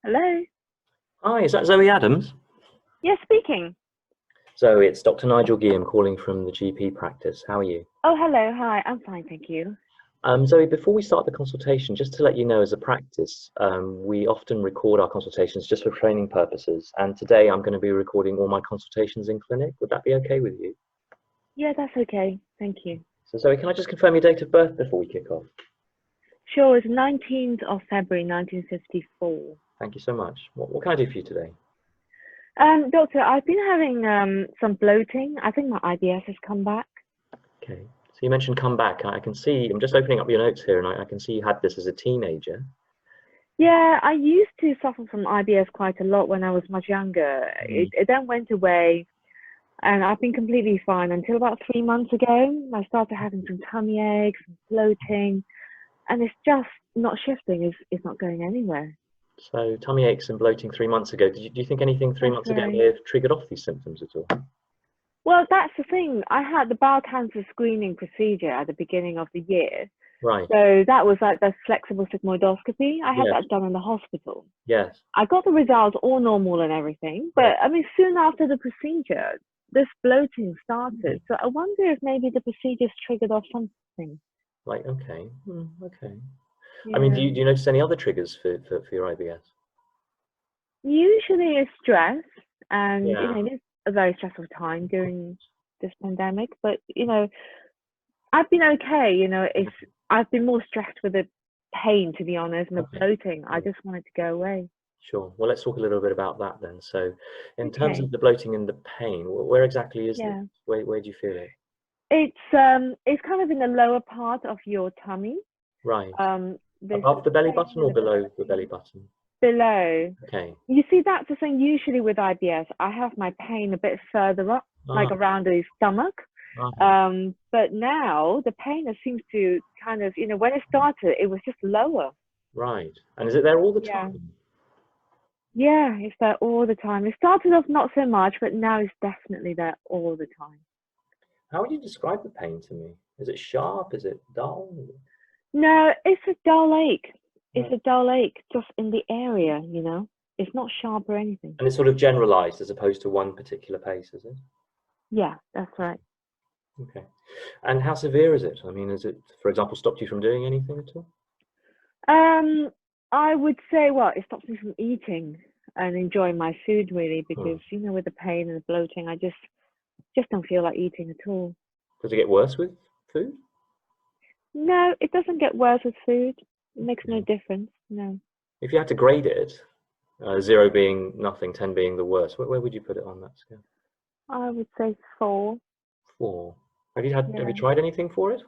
Hello? Hi, is that Zoe Adams? Yes, speaking. Zoe, it's Dr Nigel Giam calling from the GP practice. How are you? Oh, hello. Hi. I'm fine, thank you. Zoe, before we start the consultation, just to let you know, as a practice, we often record our consultations just for training purposes. And today I'm going to be recording all my consultations in clinic. Would that be okay with you? Yeah, that's okay. Thank you. So Zoe, can I just confirm your date of birth before we kick off? Sure, it's 19th of February, 1954. Thank you so much. What can I do for you today? Doctor, I've been having some bloating. I think my IBS has come back. Okay, so you mentioned come back. I can see, I'm just opening up your notes here, and I can see you had this as a teenager. Yeah, I used to suffer from IBS quite a lot when I was much younger. It then went away, and I've been completely fine until about 3 months ago. I started having some tummy aches, some bloating, and it's just not shifting. It's not going anywhere. So tummy aches and bloating 3 months ago. Do you think anything 3 months ago may have triggered off these symptoms at all? Well, that's the thing. I had the bowel cancer screening procedure at the beginning of the year. Right. So that was like the flexible sigmoidoscopy. I had that done in the hospital. Yes. I got the results all normal and everything. But I mean, soon after the procedure, this bloating started. So I wonder if maybe the procedure's triggered off something. Like, okay. Okay. Yeah. I mean, do you notice any other triggers for your IBS? Usually it's stress, and you know, it's a very stressful time during this pandemic. But you know, I've been okay. You know, I've been more stressed with the pain, to be honest, and the bloating. I just wanted to go away. Sure. Well, let's talk a little bit about that then. So, in terms of the bloating and the pain, where exactly is it? Where do you feel it? It's kind of in the lower part of your tummy. Right. Above the belly button or below the belly button? Below. Okay. You see, that's the thing. Usually with IBS, I have my pain a bit further up, like around the stomach. But now the pain seems to kind of, you know, when it started, it was just lower. Right. And is it there all the time? Yeah, it's there all the time. It started off not so much, but now it's definitely there all the time. How would you describe the pain to me? Is it sharp? Is it dull? No, it's a dull ache. It's a dull ache just in the area, you know. It's not sharp or anything. And it's sort of generalized as opposed to one particular place, is it? Yeah, that's right. Okay. And how severe is it? I mean, is it, for example, stopped you from doing anything at all? I would say, well, it stops me from eating and enjoying my food, really, because, you know, with the pain and the bloating, I just don't feel like eating at all. Does it get worse with food? No, it doesn't get worse with food. It makes no difference, no. If you had to grade it, 0 being nothing, 10 being the worst, where would you put it on that scale? I would say 4. 4. Have you tried anything for it?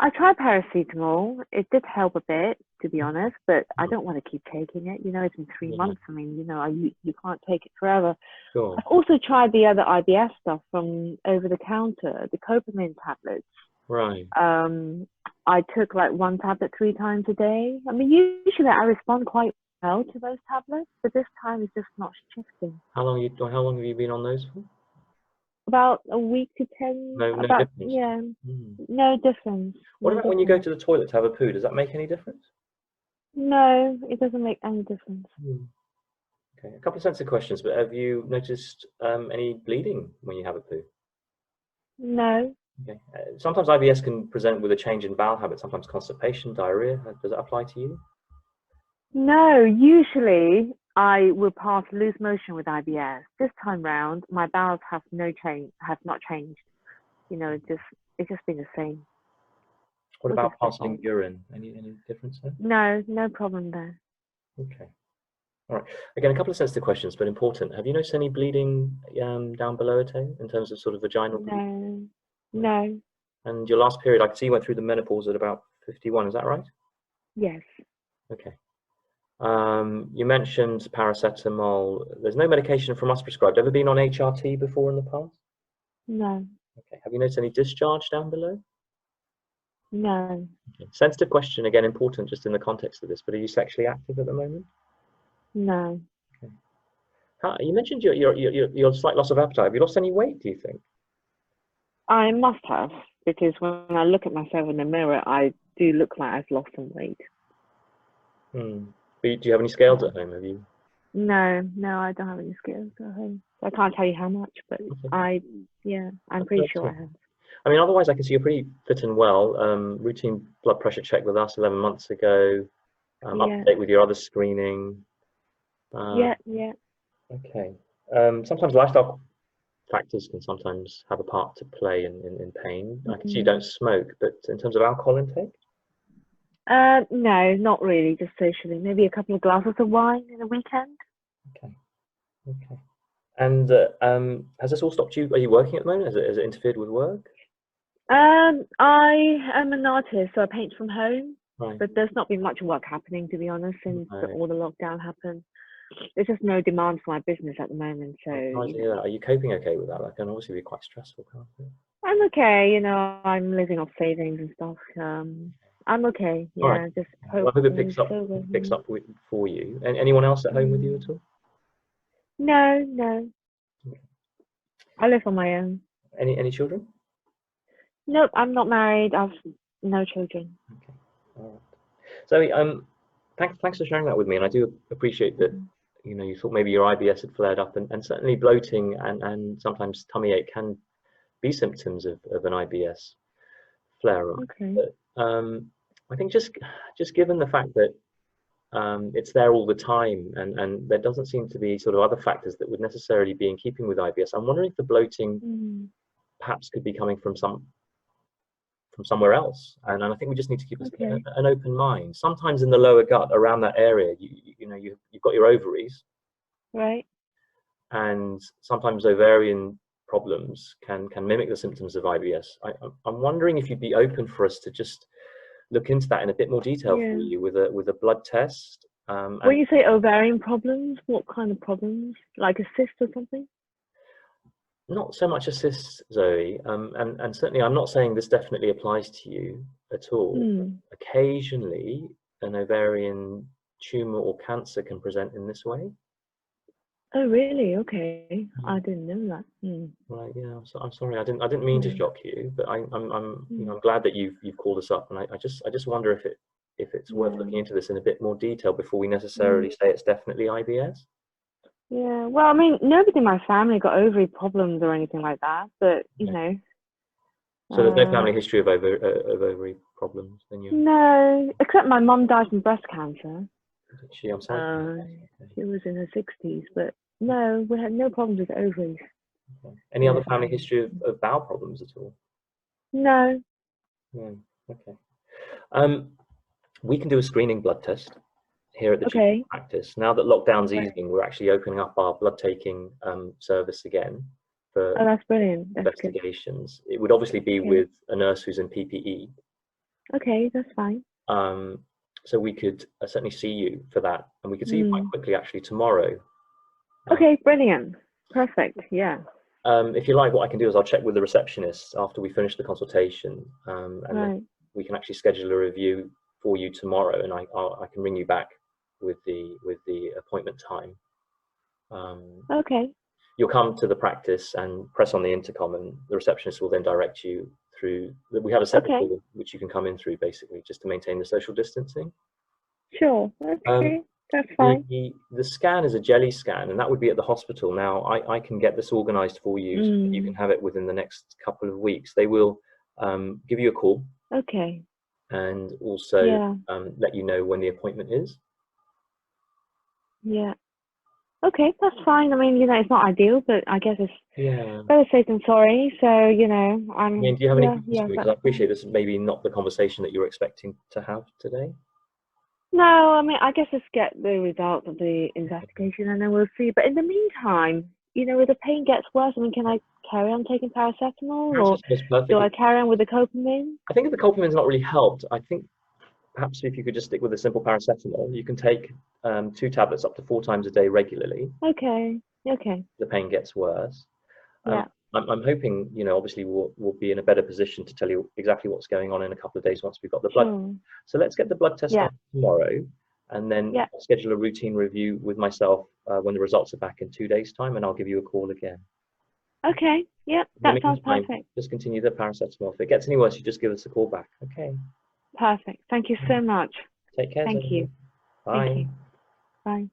I tried paracetamol. It did help a bit, to be honest, but I don't want to keep taking it. You know, it's been 3 months. I mean, you know, you can't take it forever. Sure. I've also tried the other IBS stuff from over the counter, the copamine tablets. Right. I took like 1 tablet 3 times a day. I mean, usually I respond quite well to those tablets, but this time it's just not shifting. How long have you been on those for? About a week to 10. No difference. Yeah, no difference. What about when you go to the toilet to have a poo? Does that make any difference? No, it doesn't make any difference. Okay, a couple of sensitive questions, but have you noticed any bleeding when you have a poo? No. Okay. Sometimes IBS can present with a change in bowel habit, sometimes constipation, diarrhea. Does that apply to you? No, usually I will pass loose motion with IBS. This time round, my bowels have not changed. You know, it's just been the same. What about passing urine? Any difference there? No, no problem there. Okay. All right. Again, a couple of sensitive questions, but important. Have you noticed any bleeding down below it in terms of sort of vaginal bleeding? No. And your last period, I can see you went through the menopause at about 51. Is that right? Yes. Okay. You mentioned paracetamol. There's no medication from us prescribed. Ever been on HRT before in the past? No. Okay. Have you noticed any discharge down below? No. Okay. Sensitive question, again, important just in the context of this, but are you sexually active at the moment? No. Okay. You mentioned your slight loss of appetite. Have you lost any weight, do you think? I must have, because when I look at myself in the mirror, I do look like I've lost some weight. But do you have any scales at home? Have you? No, I don't have any scales at home. I can't tell you how much, but I'm pretty sure I have. I mean, otherwise I can see you're pretty fit and well. Routine blood pressure check with us 11 months ago. Up to date with your other screening. Yeah. Okay. Sometimes lifestyle factors can sometimes have a part to play in pain. I can see you don't smoke, but in terms of alcohol intake? No, not really, just socially. Maybe a couple of glasses of wine in a weekend. Okay. And has this all stopped you? Are you working at the moment? Has it interfered with work? I am an artist, so I paint from home. Right. But there's not been much work happening, to be honest, since all the lockdown happened. There's just no demand for my business at the moment. So are you coping okay with that? That can obviously be quite stressful, can't it? I'm okay. I'm living off savings and stuff. I'm okay. Yeah, right. just hope it picks up for you. And anyone else at home with you at all? No. I live on my own. Any children? Nope, I'm not married. I've no children. Okay. All right. So thanks for sharing that with me, and I do appreciate that. You thought maybe your IBS had flared up, and certainly bloating and sometimes tummy ache can be symptoms of an IBS flare up. Okay. But I think just given the fact that it's there all the time, and there doesn't seem to be sort of other factors that would necessarily be in keeping with IBS, I'm wondering if the bloating perhaps could be coming from somewhere else, and I think we just need to keep an open mind. Sometimes in the lower gut, around that area, you've got your ovaries, right? And sometimes ovarian problems can mimic the symptoms of IBS. I'm wondering if you'd be open for us to just look into that in a bit more detail for you with a blood test. When you say ovarian problems, what kind of problems? Like a cyst or something? Not so much a cyst, Zoe, and certainly I'm not saying this definitely applies to you at all. Occasionally, an ovarian tumor or cancer can present in this way. Oh, really? Okay, I didn't know that. Right, yeah. So I'm sorry, I didn't mean to shock you, but I'm glad that you've called us up, and I just wonder if it's worth looking into this in a bit more detail before we necessarily say it's definitely IBS. Yeah, well, I mean, nobody in my family got ovary problems or anything like that, but you know. So there's no family history of ovary problems, then you? No, except my mum died from breast cancer. Did she? I'm sorry. She was in her 60s, but no, we had no problems with ovaries. Okay. Any other family history of bowel problems at all? No. Okay. We can do a screening blood test here at the GP practice. Now that lockdown's easing, we're actually opening up our blood taking service again for that's brilliant. That's investigations. Good. It would obviously be with a nurse who's in PPE. Okay, that's fine. So we could certainly see you for that, and we could see you quite quickly actually tomorrow. Okay, brilliant. Perfect, yeah. If you like, what I can do is I'll check with the receptionist after we finish the consultation, and then we can actually schedule a review for you tomorrow, and I can ring you back with the appointment time. Okay. You'll come to the practice and press on the intercom, and the receptionist will then direct you through. We have a separate door which you can come in through, basically, just to maintain the social distancing. Sure. Okay. That's fine. The scan is a jelly scan, and that would be at the hospital. Now, I can get this organised for you, so that you can have it within the next couple of weeks. They will give you a call. Okay. And also let you know when the appointment is. Yeah. Okay, that's fine. I mean, it's not ideal, but I guess it's better safe than sorry. So, I mean, do you have any questions for me? Because I appreciate this is maybe not the conversation that you're expecting to have today. No, I mean, I guess let's get the results of the investigation and then we'll see. But in the meantime, if the pain gets worse, I mean, can I carry on taking paracetamol, or do I carry on with the copamine? I think if the copamine's not really helped, I think perhaps if you could just stick with a simple paracetamol, you can take 2 tablets up to 4 times a day regularly. Okay. The pain gets worse. Yeah. I'm hoping, obviously we'll be in a better position to tell you exactly what's going on in a couple of days once we've got the blood. So let's get the blood test done tomorrow. and then Yeah. I'll schedule a routine review with myself when the results are back in 2 days' time, and I'll give you a call again. Okay. Yeah, that sounds perfect. Just continue the paracetamol. If it gets any worse, you just give us a call back. Okay. Perfect. Thank you so much. Take care. Thank you. Bye. Thank you. Bye.